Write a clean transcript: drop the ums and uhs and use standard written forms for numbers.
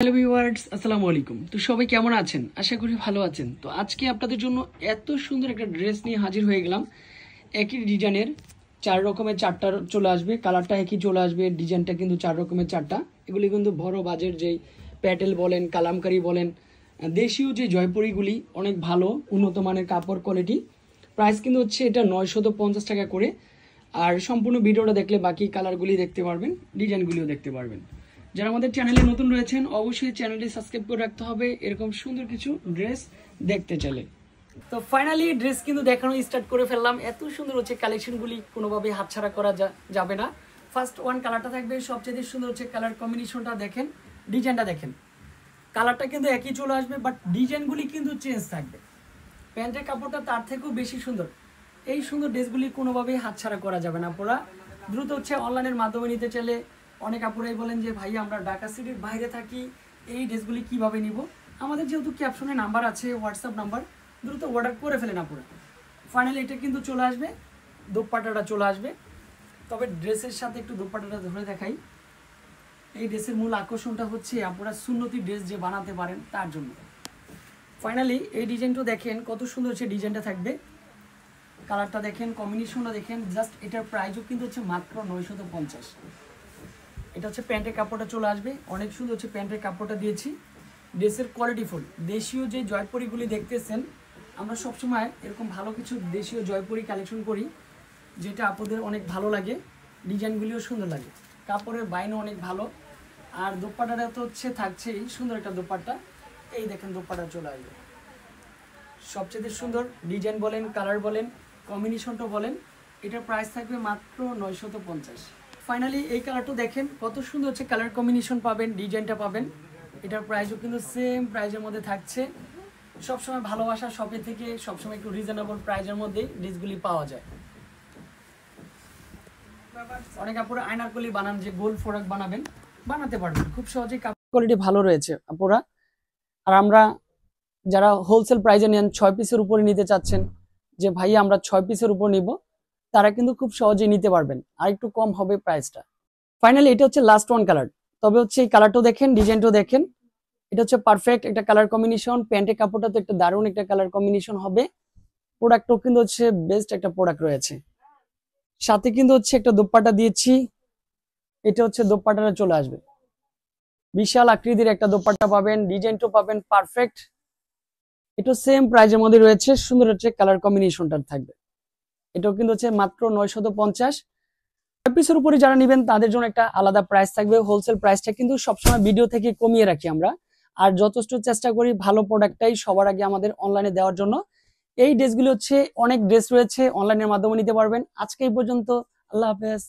Hello viewers, আসসালামু আলাইকুম। তো সবাই কেমন আছেন? আশা করি ভালো আছেন। তো আজকে আপনাদের জন্য এত সুন্দর একটা ড্রেস নিয়ে হাজির হয়ে গেলাম। একই ডিজাইনের 4 রকমের 4টা চলে আসবে, কালারটা একই চলে আসবে, ডিজাইনটা কিন্তু 4 রকমের 4টা। এগুলি কিন্তু বড় বাজের যেই প্যাটেল বলেন, কালামকারী বলেন, দেশীয় যে জয়পুরিগুলি অনেক ভালো উন্নত মানের কাপড় কোয়ালিটি। প্রাইস কিন্তু হচ্ছে এটা 950 টাকা করে। আর সম্পূর্ণ ভিডিওটা দেখলে বাকি কালারগুলি দেখতে পারবেন, ডিজাইনগুলিও দেখতে পারবেন। যারা আমাদের চ্যানেলে নতুন রয়েছেন অবশ্যই চ্যানেলটি সাবস্ক্রাইব করে রাখতে হবে এরকম সুন্দর কিছু ড্রেস দেখতে চাইলে। তো ফাইনালি ড্রেস কিন্তু দেখানো স্টার্ট করে ফেললাম। এত সুন্দর হচ্ছে কালেকশনগুলি, কোনোভাবেই হাতছাড়া করা যাবে না। ফার্স্ট ওয়ান কালারটা থাকবে সবচেয়ে সুন্দর হচ্ছে কালার কম্বিনেশনটা দেখেন, ডিজাইনটা দেখেন। কালারটা কিন্তু একই চলে আসবে, বাট ডিজাইনগুলি কিন্তু চেঞ্জ থাকবে। প্যান্টের কাপড়টা তার থেকেও বেশি সুন্দর। এই সুন্দর ড্রেসগুলি কোনোভাবেই হাতছাড়া করা যাবে না। আপনারা দ্রুত হচ্ছে অনলাইনের মাধ্যমে নিতে চাইলে অনেক আপুরাই বলেন যে ভাই আমরা ঢাকা সিটির বাইরে থাকি, এই ড্রেসগুলি কিভাবে নিব। আমাদের যেহেতু ক্যাপশনে নাম্বার আছে, হোয়াটসঅ্যাপ নাম্বার, দ্রুত অর্ডার করে ফেলেন আপুরা। ফাইনালি এটা কিন্তু চলে আসবে, দোপাট্টাটা চলে আসবে। তবে ড্রেসের সাথে একটু দোপাট্টাটা ধরে দেখাই। এই ড্রেসের মূল আকর্ষণটা হচ্ছে আপনারা সুন্নতি ড্রেস যে বানাতে পারেন তার জন্য। ফাইনালি এই ডিজাইনটা দেখেন কত সুন্দর হচ্ছে, ডিজাইনটা থাকবে, কালারটা দেখেন, কম্বিনেশনটা দেখেন। জাস্ট এটার প্রাইসও কিন্তু হচ্ছে মাত্র 950। এটা হচ্ছে প্যান্টের কাপড়টা চলে আসবে, অনেক সুন্দর হচ্ছে প্যান্টের কাপড়টা দিয়েছি। ড্রেসের কোয়ালিটি ফুল। দেশীয় যে জয়পুরিগুলি দেখতেছেন, আমরা সবসময় এরকম ভালো কিছু দেশীয় জয়পুরি কালেকশন করি, যেটা আপনাদের অনেক ভালো লাগে, ডিজাইনগুলিও সুন্দর লাগে, কাপড়ের বাইনও অনেক ভালো। আর দোপাট্টাটা তো হচ্ছে থাকছেই সুন্দর একটা দোপাট্টা। এই দেখেন দোপাট্টা চলে আসবে, সবচেয়ে সুন্দর ডিজাইন বলেন, কালার বলেন, কম্বিনেশনটা বলেন। এটার প্রাইস থাকবে মাত্র 950। ফাইনালি এই কালারটা দেখেন কত সুন্দর হচ্ছে, কালার কম্বিনেশন পাবেন, ডিজাইনটা পাবেন। এটার প্রাইসও কিন্তু সেম প্রাইজের মধ্যে থাকছে। সবসময় ভালোবাসা শপে থেকে সবসময় একটু রিজনেবল প্রাইজের মধ্যেই ড্রেসগুলি পাওয়া যায়। অনেক আপুরা আয়নারকলি বানান, যে গোল ফোরাক বানাবেন, বানাতে পারবেন খুব সহজেই। কাপড় কোয়ালিটি ভালো রয়েছে আপুরা। আর আমরা যারা হোলসেল প্রাইজে নেন, 6 পিসের উপরে নিতে চাচ্ছেন, যে ভাই আমরা 6 পিসের উপর নিব, তারা কিন্তু খুব সহজেই নিতে পারবেন, আর একটু কম হবে প্রাইসটা। ফাইনালি এটা হচ্ছে লাস্ট ওয়ান কালার। তবে হচ্ছে এই কালারটাও দেখেন, ডিজাইনটাও দেখেন। এটা হচ্ছে পারফেক্ট একটা কালার কম্বিনেশন। প্যান্টের কাপড়টা তো একটা দারুণ একটা কালার কম্বিনেশন হবে। প্রোডাক্টও কিন্তু হচ্ছে বেস্ট একটা প্রোডাক্ট রয়েছে। সাথে কিন্তু হচ্ছে একটা দোপাট্টা দিয়েছি। এটা হচ্ছে দোপাট্টাটা চলে আসবে, বিশাল আকৃতির একটা দোপাট্টা পাবেন, ডিজাইনটাও পাবেন পারফেক্ট। এটা সেম প্রাইজের মধ্যে রয়েছে, সুন্দর হচ্ছে কালার কম্বিনেশনটা থাকবে। এটাও কিন্তু হচ্ছে মাত্র 950। পিসের উপরে যারা নেবেন তাদের জন্য একটা আলাদা প্রাইস থাকবে। হোলসেল প্রাইসটা কিন্তু সবসময় ভিডিও থেকে কমিয়ে রাখি আমরা, আর যথেষ্ট চেষ্টা করি ভালো প্রোডাক্টটাই সবার আগে আমাদের অনলাইনে দেওয়ার জন্য। এই ড্রেসগুলো হচ্ছে অনেক ড্রেস রয়েছে, অনলাইনের মাধ্যমে নিতে পারবেন। আজকে এই পর্যন্ত, আল্লাহ হাফেজ।